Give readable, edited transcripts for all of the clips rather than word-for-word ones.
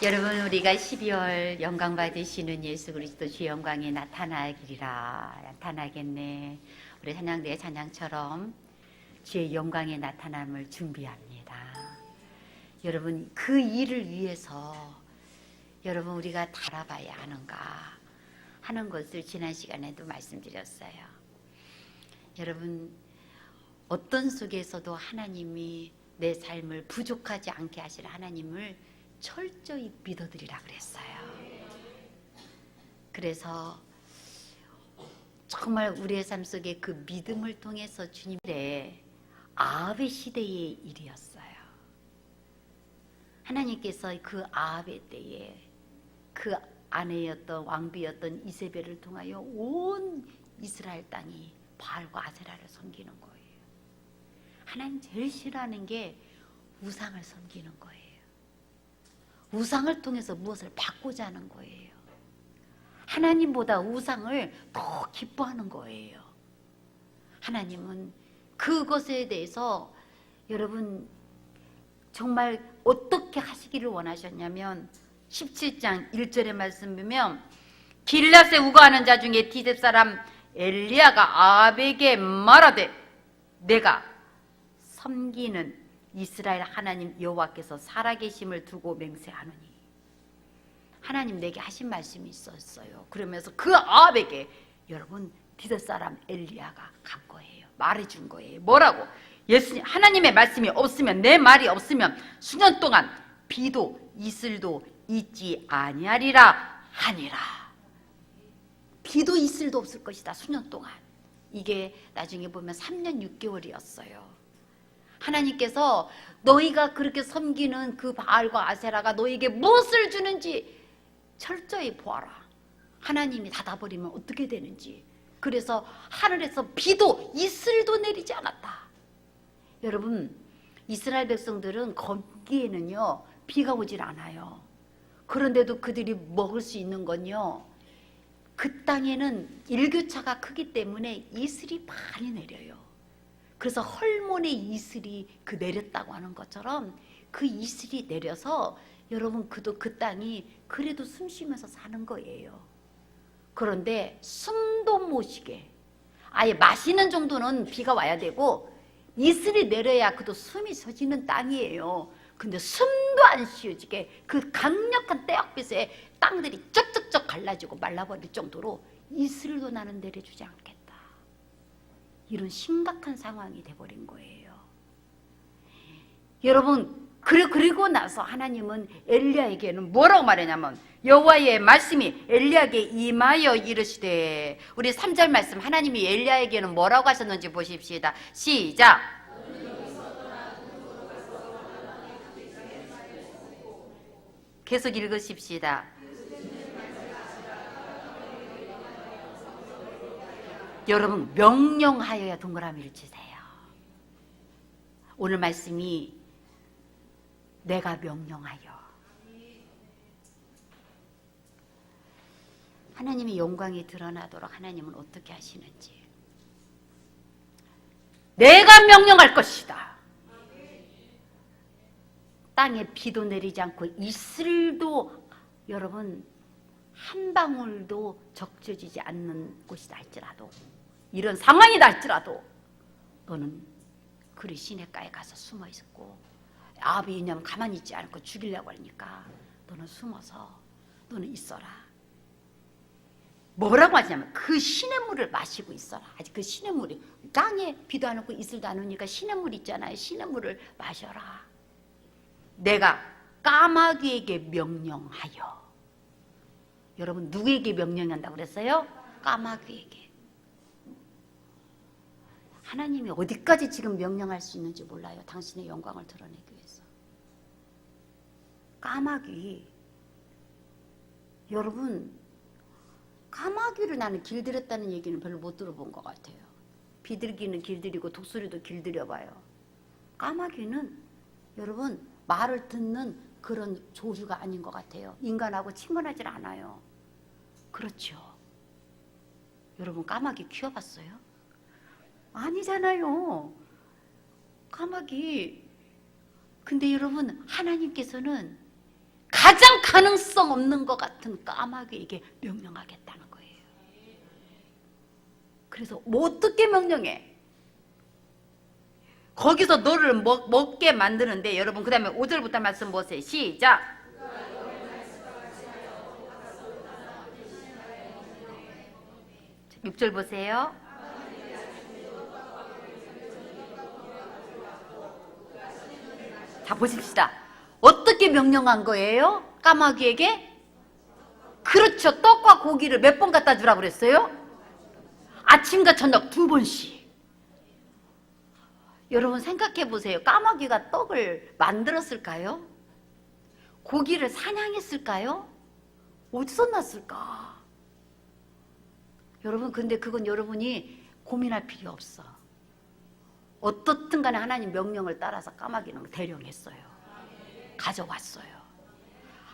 여러분, 우리가 12월 영광 받으시는 예수 그리스도 주 영광이 나타나겠네. 우리 찬양대의 찬양처럼 주의 영광의 나타남을 준비합니다. 여러분, 그 일을 위해서 여러분 우리가 달아봐야 하는가 하는 것을 지난 시간에도 말씀드렸어요. 여러분, 어떤 속에서도 하나님이 내 삶을 부족하지 않게 하실 하나님을 철저히 믿어드리라 그랬어요. 그래서 정말 우리의 삶 속에 그 믿음을 통해서 주님의 아합의 시대의 일이었어요. 하나님께서 그 아합의 때에 그 아내였던 왕비였던 이세벨을 통하여 온 이스라엘 땅이 바알과 아세라를 섬기는 거예요. 하나님 제일 싫어하는 게 우상을 섬기는 거예요. 우상을 통해서 무엇을 받고자 하는 거예요. 하나님보다 우상을 더 기뻐하는 거예요. 하나님은 그것에 대해서 여러분 정말 어떻게 하시기를 원하셨냐면 17장 1절의 말씀 보면 길앗에 우거하는 자 중에 디셉 사람 엘리야가 아합에게 말하되 내가 섬기는 이스라엘 하나님 여호와께서 살아계심을 두고 맹세하노니 하나님 내게 하신 말씀이 있었어요. 그러면서 그 아합에게 여러분 디셉 사람 엘리야가 간 거예요. 말해준 거예요. 뭐라고? 예수님 하나님의 말씀이 없으면 내 말이 없으면 수년 동안 비도 이슬도 있지 아니하리라 하니라. 비도 이슬도 없을 것이다. 수년 동안. 이게 나중에 보면 3년 6개월이었어요. 하나님께서 너희가 그렇게 섬기는 그 바알과 아세라가 너희에게 무엇을 주는지 철저히 보아라. 하나님이 닫아버리면 어떻게 되는지. 그래서 하늘에서 비도 이슬도 내리지 않았다. 여러분, 이스라엘 백성들은 거기에는요 비가 오질 않아요. 그런데도 그들이 먹을 수 있는 건요, 그 땅에는 일교차가 크기 때문에 이슬이 많이 내려요. 그래서 헐몬의 이슬이 그 내렸다고 하는 것처럼 그 이슬이 내려서 여러분 그 땅이 그래도 숨 쉬면서 사는 거예요. 그런데 숨도 못 쉬게 아예 마시는 정도는 비가 와야 되고 이슬이 내려야 그도 숨이 쉬어지는 땅이에요. 근데 숨도 안 쉬어지게 그 강력한 때역빛에 땅들이 쩍쩍쩍 갈라지고 말라버릴 정도로 이슬도 나는 내려주지 않겠다. 이런 심각한 상황이 돼버린 거예요. 여러분, 그리고 나서 하나님은 엘리야에게는 뭐라고 말하냐면 여호와의 말씀이 엘리야에게 임하여 이르시되, 우리 3절 말씀 하나님이 엘리야에게는 뭐라고 하셨는지 보십시다. 시작. 계속 읽으십시다. 여러분 명령하여야 동그라미를 치세요. 오늘 말씀이 내가 명령하여. 하나님의 영광이 드러나도록 하나님은 어떻게 하시는지. 내가 명령할 것이다. 땅에 비도 내리지 않고 이슬도 여러분 한 방울도 적셔지지 않는 곳이다 할지라도, 이런 상황이다 할지라도 너는 그리 시냇가에 가서 숨어 있었고, 아합이 왜냐면 가만히 있지 않고 죽이려고 하니까 너는 숨어서 너는 있어라. 뭐라고 하냐면 그 시냇물을 마시고 있어라. 아직 그 시냇물이 땅에 비도 안 오고 이슬도 안 오니까 시냇물 있잖아요. 시냇물을 마셔라. 내가 까마귀에게 명령하여. 여러분 누구에게 명령한다고 그랬어요? 까마귀에게. 하나님이 어디까지 지금 명령할 수 있는지 몰라요. 당신의 영광을 드러내기 위해서. 까마귀. 여러분 까마귀를 나는 길들였다는 얘기는 별로 못 들어본 것 같아요. 비둘기는 길들이고 독수리도 길들여봐요. 까마귀는 여러분 말을 듣는 그런 조류가 아닌 것 같아요. 인간하고 친근하지 않아요. 그렇죠. 여러분 까마귀 키워봤어요? 아니잖아요. 까마귀. 근데 여러분 하나님께서는 가장 가장 가능성 없는 것 같은 까마귀에게 명령하겠다는 거예요. 그래서 뭐 어떻게 명령해? 거기서 너를 먹게 만드는데, 여러분 그 다음에 5절부터 말씀 보세요. 시작. 6절 보세요. 자, 보십시다. 어떻게 명령한 거예요? 까마귀에게? 그렇죠. 떡과 고기를 몇 번 갖다 주라고 그랬어요? 아침과 저녁 2번씩. 여러분 생각해 보세요. 까마귀가 떡을 만들었을까요? 고기를 사냥했을까요? 어디서 났을까? 여러분, 근데 그건 여러분이 고민할 필요 없어. 어떻든 간에 하나님 명령을 따라서 까마귀는 대령했어요. 가져왔어요.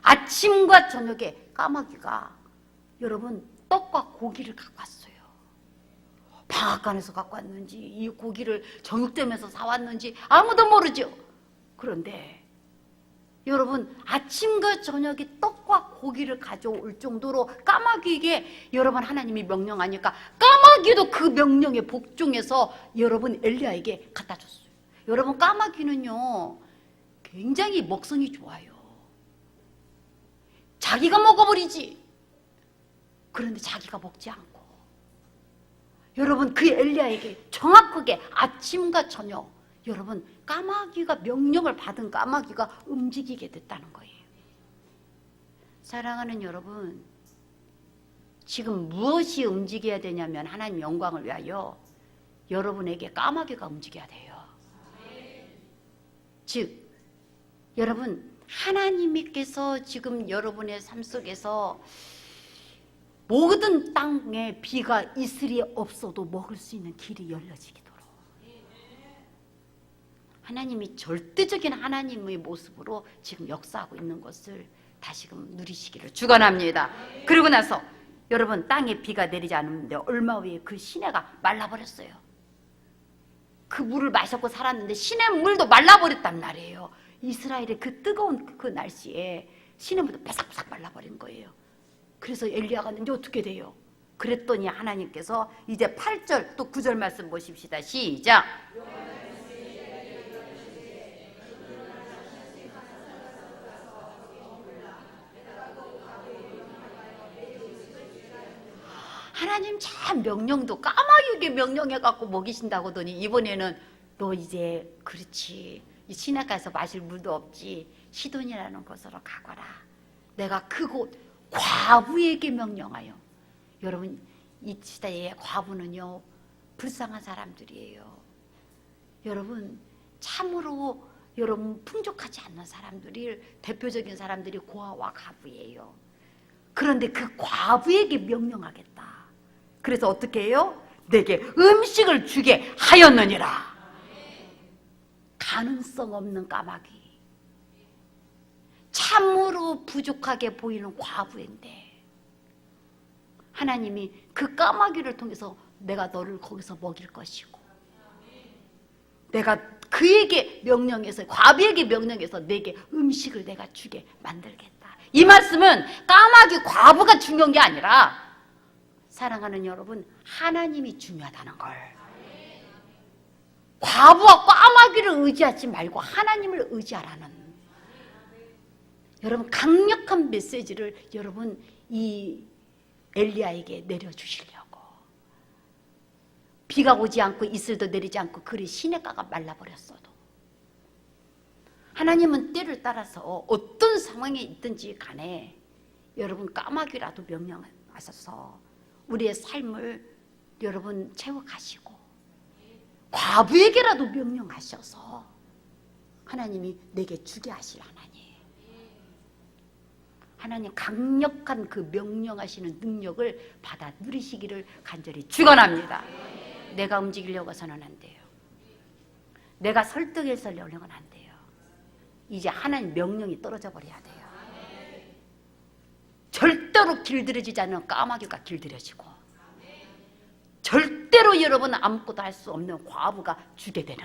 아침과 저녁에 까마귀가 여러분 떡과 고기를 갖고 왔어요. 방앗간에서 갖고 왔는지 이 고기를 정육점에서 사왔는지 아무도 모르죠. 그런데 여러분 아침과 저녁에 떡과 고기를 가져올 정도로 까마귀에게 여러분 하나님이 명령하니까 까마귀도 그 명령에 복종해서 여러분 엘리야에게 갖다 줬어요. 여러분 까마귀는요 굉장히 먹성이 좋아요. 자기가 먹어버리지. 그런데 자기가 먹지 않고 여러분 그 엘리야에게 정확하게 아침과 저녁 여러분 까마귀가 명령을 받은 까마귀가 움직이게 됐다는 거예요. 사랑하는 여러분, 지금 무엇이 움직여야 되냐면 하나님 영광을 위하여 여러분에게 까마귀가 움직여야 돼요. 즉 여러분 하나님께서 지금 여러분의 삶 속에서 모든 땅에 비가 이슬이 없어도 먹을 수 있는 길이 열려지도록 하나님이 절대적인 하나님의 모습으로 지금 역사하고 있는 것을 다시금 누리시기를 축원합니다. 그리고 나서 여러분 땅에 비가 내리지 않는데 얼마 후에 그 시내가 말라버렸어요. 그 물을 마셨고 살았는데 시냇물도 말라버렸단 말이에요. 이스라엘의 그 뜨거운 그 날씨에 시냇물도 바삭바삭 말라버린 거예요. 그래서 엘리야가 이제 어떻게 돼요? 그랬더니 하나님께서 이제 8절 또 9절 말씀 보십시다. 시작. 하나님 참 명령도 까마귀에게 명령해갖고 먹이신다고 하더니 이번에는 너 이제 그렇지 이 시냇가에서 마실 물도 없지 시돈이라는 곳으로 가거라. 내가 그곳 과부에게 명령하여. 여러분 이 시대의 과부는요 불쌍한 사람들이에요. 여러분 참으로 여러분 풍족하지 않는 사람들이 대표적인 사람들이 고아와 과부예요. 그런데 그 과부에게 명령하겠다. 그래서 어떻게 해요? 내게 음식을 주게 하였느니라. 가능성 없는 까마귀, 참으로 부족하게 보이는 과부인데 하나님이 그 까마귀를 통해서 내가 너를 거기서 먹일 것이고 내가 그에게 명령해서 과부에게 명령해서 내게 음식을 내가 주게 만들겠다. 이 말씀은 까마귀 과부가 중요한 게 아니라 사랑하는 여러분 하나님이 중요하다는 걸. 과부와 까마귀를 의지하지 말고 하나님을 의지하라는 여러분 강력한 메시지를 여러분 이 엘리야에게 내려주시려고. 비가 오지 않고 이슬도 내리지 않고 그리 시냇가가 말라버렸어도 하나님은 때를 따라서 어떤 상황에 있든지 간에 여러분 까마귀라도 명령하셔서 우리의 삶을 여러분 채워가시고 과부에게라도 명령하셔서 하나님이 내게 주게 하실 하나님. 하나님 강력한 그 명령하시는 능력을 받아 누리시기를 간절히 축원합니다. 내가 움직이려고 해서는 안 돼요. 내가 설득해서 하려고는 안 돼요. 이제 하나님 명령이 떨어져 버려야 돼요. 절대로 길들여지지 않는 까마귀가 길들여지고 절대로 여러분 아무것도 할 수 없는 과부가 주게 되는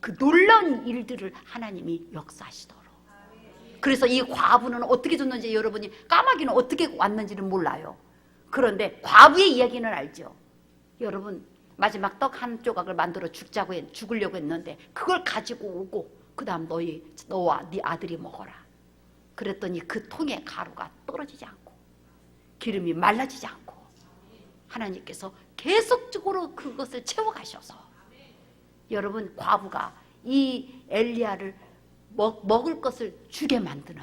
그 놀라운 일들을 하나님이 역사하시도록 그래서 이 과부는 어떻게 줬는지 여러분이, 까마귀는 어떻게 왔는지는 몰라요. 그런데 과부의 이야기는 알죠. 여러분, 마지막 떡 한 조각을 만들어 죽으려고 했는데 그걸 가지고 오고, 그 다음 너와 네 아들이 먹어라. 그랬더니 그 통에 가루가 떨어지지 않고 기름이 말라지지 않고 하나님께서 계속적으로 그것을 채워가셔서, 여러분, 과부가 이 엘리야를 먹을 것을 주게 만드는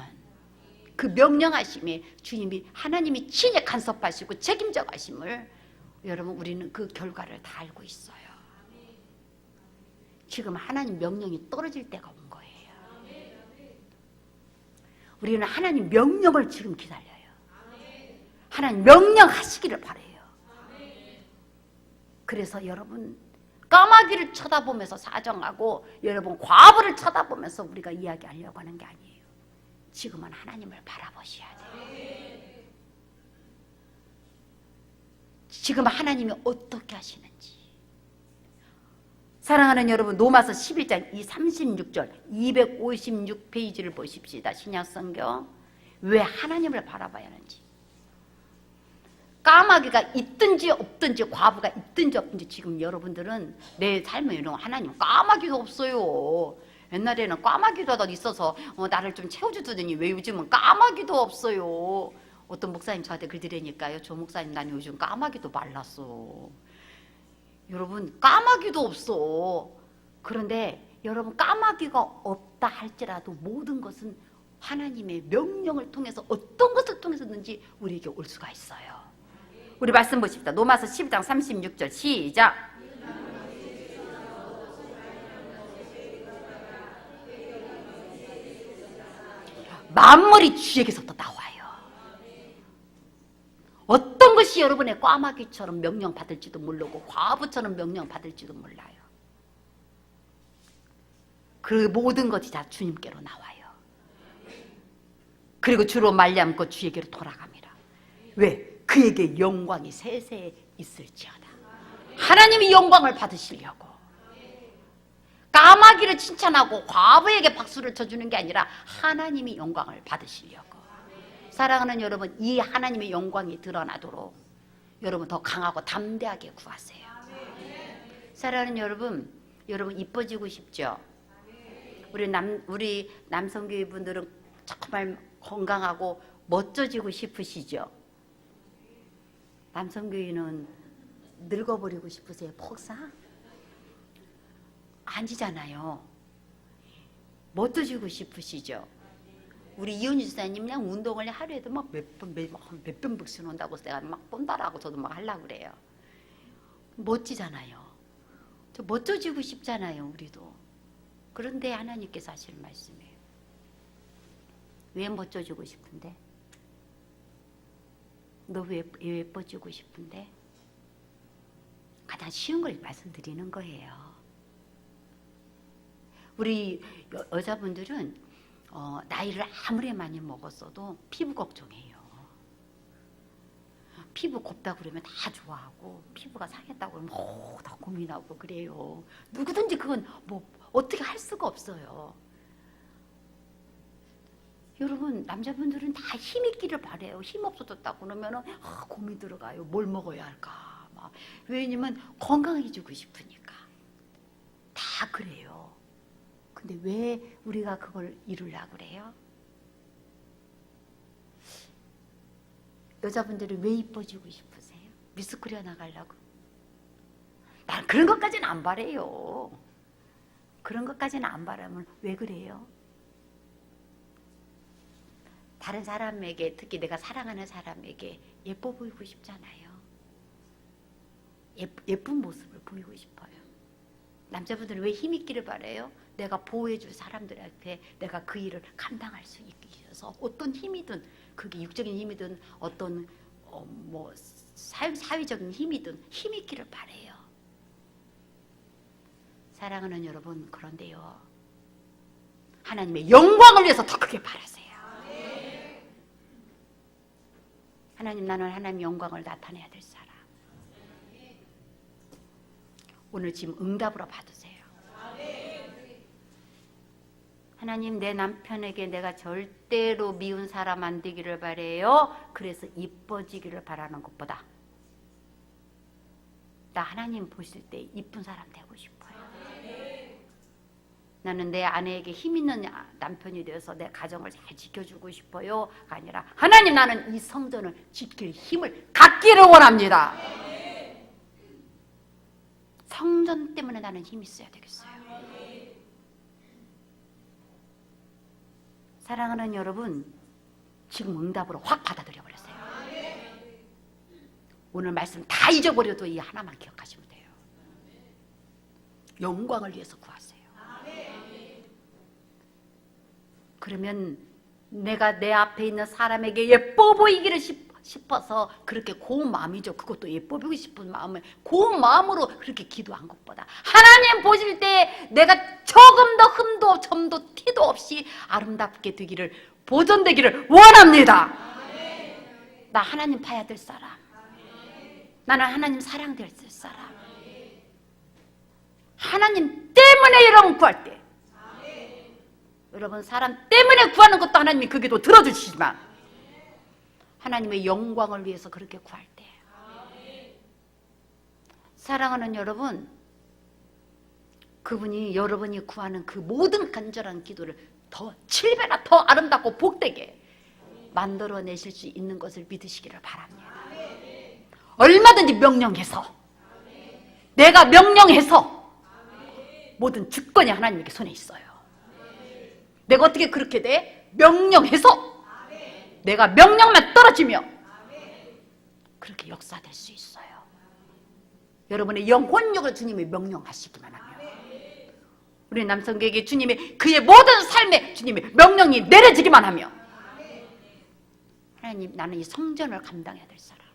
그 명령하심에 주님이, 하나님이 친히 간섭하시고 책임져 가심을, 여러분, 우리는 그 결과를 다 알고 있어요. 지금 하나님 명령이 떨어질 때가 온 거예요. 우리는 하나님 명령을 지금 기다려요. 하나님 명령하시기를 바라요. 그래서 여러분, 까마귀를 쳐다보면서 사정하고 여러분 과부를 쳐다보면서 우리가 이야기하려고 하는 게 아니에요. 지금은 하나님을 바라보셔야 돼요. 지금 하나님이 어떻게 하시는지. 사랑하는 여러분, 로마서 11장 이 36절 256페이지를 보십시다. 신약성경. 왜 하나님을 바라봐야 하는지. 까마귀가 있든지 없든지, 과부가 있든지 없든지, 지금 여러분들은 내 삶에 이런 하나님 까마귀도 없어요. 옛날에는 까마귀도 있어서 나를 좀 채워주더니 왜 요즘은 까마귀도 없어요. 어떤 목사님 저한테 그러더라니까요. 조 목사님, 난 요즘 까마귀도 말랐어. 여러분, 까마귀도 없어. 그런데 여러분, 까마귀가 없다 할지라도 모든 것은 하나님의 명령을 통해서, 어떤 것을 통해서든지 우리에게 올 수가 있어요. 우리 말씀 보십시다. 로마서 12장 36절 시작. 만물이 주에게서부터 나와요. 어떤 것이 여러분의 까마귀처럼 명령받을지도 모르고 과부처럼 명령받을지도 몰라요. 그 모든 것이 다 주님께로 나와요. 그리고 주로 말미암고 주에게로 돌아갑니다. 왜? 그에게 영광이 세세에 있을지어다. 하나님이 영광을 받으시려고. 까마귀를 칭찬하고 과부에게 박수를 쳐주는 게 아니라 하나님이 영광을 받으시려고. 사랑하는 여러분, 이 하나님의 영광이 드러나도록 여러분 더 강하고 담대하게 구하세요. 사랑하는 여러분, 여러분 이뻐지고 싶죠? 우리 남성교회 분들은 정말 건강하고 멋져지고 싶으시죠? 남성교회는 늙어버리고 싶으세요? 폭사? 아니잖아요. 멋져지고 싶으시죠? 우리 이현주 지사님 그냥 운동을 하루에도 막 몇 번씩 온다고 해서 내가 막 뽐달하고 저도 막 하려고 그래요. 멋지잖아요. 저 멋져지고 싶잖아요, 우리도. 그런데 하나님께서 하시는 말씀이에요. 왜 멋져지고 싶은데? 너 왜 예뻐지고 싶은데? 가장 쉬운 걸 말씀드리는 거예요. 우리 여자분들은 나이를 아무리 많이 먹었어도 피부 걱정해요. 피부 곱다 그러면 다 좋아하고, 피부가 상했다고 그러면 다 고민하고 그래요. 누구든지 그건 뭐 어떻게 할 수가 없어요. 여러분, 남자분들은 다 힘 있기를 바래요. 힘 없어졌다고 그러면 고민 들어가요. 뭘 먹어야 할까. 막. 왜냐면 건강해지고 싶으니까. 다 그래요. 근데 왜 우리가 그걸 이루려고 그래요? 여자분들은 왜 이뻐지고 싶으세요? 미스코리아 나가려고? 난 그런 것까지는 안 바래요. 그런 것까지는 안 바라면 왜 그래요? 다른 사람에게, 특히 내가 사랑하는 사람에게 예뻐 보이고 싶잖아요. 예쁜 모습을 보이고 싶어요. 남자분들은 왜 힘있기를 바라요? 내가 보호해줄 사람들한테 내가 그 일을 감당할 수 있게 해서, 어떤 힘이든, 그게 육적인 힘이든 어떤 뭐 사회적인 힘이든 힘있기를 바라요. 사랑하는 여러분, 그런데요, 하나님의 영광을 위해서 더 크게 바라세요. 하나님, 나는 하나님의 영광을 나타내야 될 사람. 오늘 지금 응답으로 받으세요. 하나님, 내 남편에게 내가 절대로 미운 사람 안 되기를 바래요. 그래서 이뻐지기를 바라는 것보다 나 하나님 보실 때 이쁜 사람 되고 싶어요. 나는 내 아내에게 힘 있는 남편이 되어서 내 가정을 잘 지켜주고 싶어요가 아니라 하나님, 나는 이 성전을 지킬 힘을 갖기를 원합니다. 성전 때문에 나는 힘이 있어야 되겠어요. 사랑하는 여러분, 지금 응답으로 확 받아들여 버렸어요. 오늘 말씀 다 잊어버려도 이 하나만 기억하시면 돼요. 영광을 위해서 구하세요. 그러면 내가 내 앞에 있는 사람에게 예뻐 보이기를 싶어서 그렇게 고운 마음이죠. 그것도 예뻐 보이고 싶은 마음을 고운 마음으로 그렇게 기도한 것보다 하나님 보실 때 내가 조금 더 흠도 점도 티도 없이 아름답게 되기를, 보존되기를 원합니다. 나 하나님 봐야 될 사람, 나는 하나님 사랑될 사람, 하나님 때문에 여러분 구할 때, 여러분 사람 때문에 구하는 것도 하나님이 그 기도 들어주시지만 하나님의 영광을 위해서 그렇게 구할 때, 사랑하는 여러분, 그분이 여러분이 구하는 그 모든 간절한 기도를 더 7배나 더 아름답고 복되게 만들어내실 수 있는 것을 믿으시기를 바랍니다. 얼마든지 명령해서, 내가 명령해서 모든 주권이 하나님에게 손에 있어요. 내가 어떻게 그렇게 돼? 명령해서 내가 명령만 떨어지며 그렇게 역사될 수 있어요. 여러분의 영혼력을 주님이 명령하시기만 하면, 우리 남성에게 주님이 그의 모든 삶에 주님이 명령이 내려지기만 하며 하나님, 나는 이 성전을 감당해야 될 사람.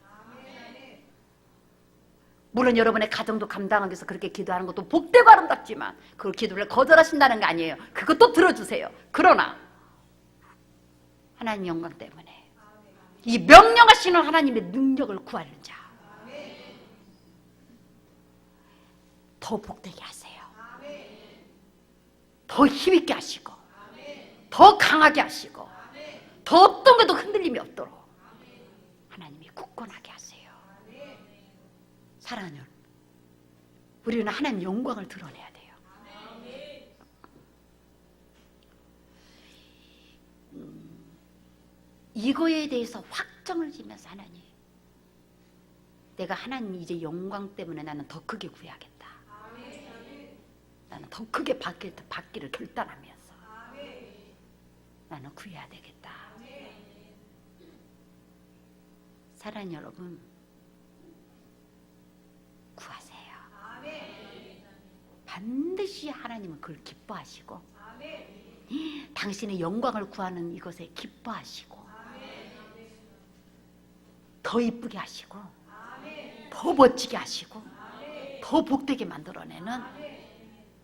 물론 여러분의 가정도 감당하기 위해서 그렇게 기도하는 것도 복되고 아름답지만 그걸 기도를 거절하신다는 게 아니에요. 그것도 들어주세요. 그러나 하나님 영광 때문에 이 명령하시는 하나님의 능력을 구하는 자 더 복되게 하세요. 더 힘있게 하시고 더 강하게 하시고 더 어떤 것도 흔들림이 없도록 하나님이 굳건하게 하세요. 사랑하는 여러분, 우리는 하나님 영광을 드러내야 돼요. 이거에 대해서 확정을 지면서 하나님, 내가 하나님 이제 영광 때문에 나는 더 크게 구해야겠다. 나는 더 크게 받기를 결단하면서 나는 구해야 되겠다. 사랑하는 여러분, 구하세요. 반드시 하나님은 그걸 기뻐하시고 당신의 영광을 구하는 이것에 기뻐하시고 더 이쁘게 하시고 더 멋지게 하시고 더 복되게 만들어내는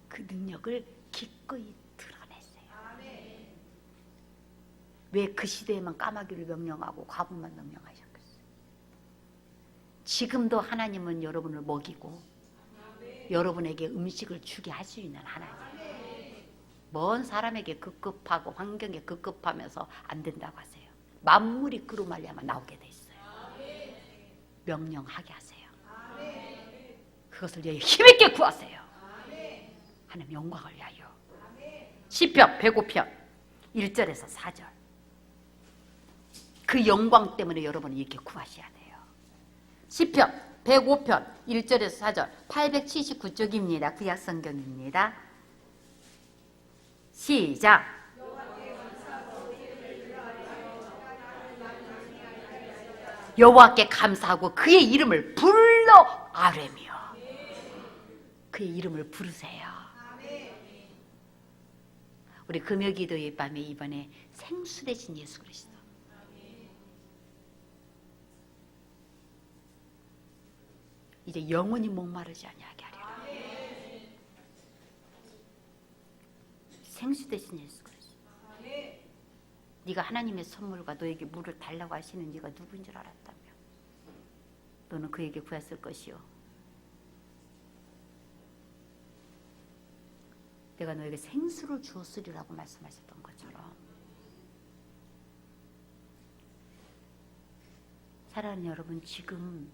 그 능력을 기꺼이 드러냈어요. 왜 그 시대에만 까마귀를 명령하고 과부만 명령하셨겠어요? 지금도 하나님은 여러분을 먹이고 여러분에게 음식을 주게 할 수 있는 하나님. 먼 사람에게 급급하고 환경에 급급하면서 안 된다고 하세요. 만물이 그로 말미암아 나오게 돼 있어요. 명령하게 하세요. 그것을 힘있게 구하세요. 하나님 영광을 위하여. 시편 105편 1절에서 4절. 그 영광 때문에 여러분은 이렇게 구하셔야 돼요. 시편 105편 1절에서 4절 879쪽입니다. 구약성경입니다. 시작. 여호와께 감사하고 그의 이름을 불러 아뢰며. 그의 이름을 부르세요. 우리 금요기도의 밤에 이번에 생수 되신 예수 그리스도, 이제 영원히 목마르지 아니하게 하리라. 생수 되신 예수 그리스도, 네가 하나님의 선물과 너에게 물을 달라고 하시는 네가 누구인 줄 알았다며 너는 그에게 구했을 것이요 내가 너에게 생수를 주었으리라고 말씀하셨던 것처럼 사랑하는 여러분, 지금